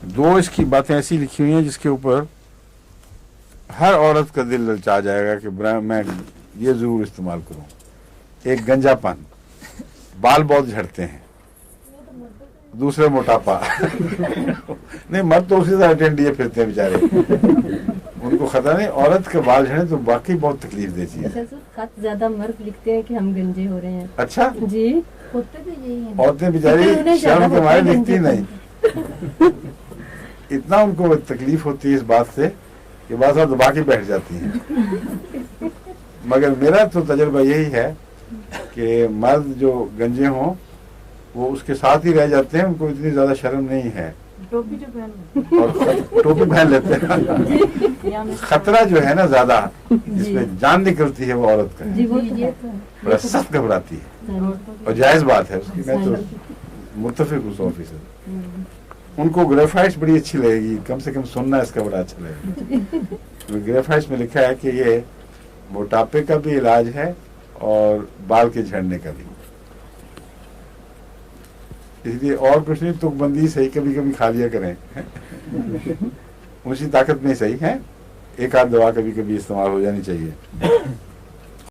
दो इसकी बातें ऐसी लिखी हुई हैं जिसके ऊपर हर औरत का दिल ललचा जाएगा कि मैं ये जरूर इस्तेमाल करूं। एक गंजापन, बाल बहुत झड़ते हैं, दूसरे मोटापा नहीं मर्द तो उसी तरह अटेंड लिए फिरते हैं बेचारे, उनको खतरा नहीं। औरत के बाल झड़े तो वाकई बहुत तकलीफ देती है। खत ज्यादा मर्द लिखते हैं कि हम गंजे हो रहे हैं। अच्छा जी, होते भी यही है। औरतें बेचारी शर्म के मारे लिखती नहीं, इतना उनको तकलीफ होती है इस बात से कि बात दबा के बैठ जाती हैं। मगर मेरा तो तजुर्बा यही है कि मर्द जो गंजे हों वो उसके साथ ही रह जाते हैं, उनको इतनी ज्यादा शर्म नहीं है, टोपी जो पहन और टोपी पहन लेते हैं। खतरा जो है ना ज्यादा, इसमें जान निकलती है वो औरत का, जी वो ये तो है। बड़ा सख्त घबराती है और जायज बात है उसकी। मैं तो मुत्तफिक हूँ 100%। उनको ग्रेफाइट्स बड़ी अच्छी लगेगी, कम से कम सुनना इसका बड़ा अच्छा लगेगा। ग्रेफाइट्स में लिखा है कि ये मोटापे का भी इलाज है और बाल के झड़ने का भी, इसलिए और कुछ नहीं, तुकबंदी सही कभी कभी खा लिया करें उसी ताकत में सही है, एक आध दवा कभी कभी इस्तेमाल हो जानी चाहिए।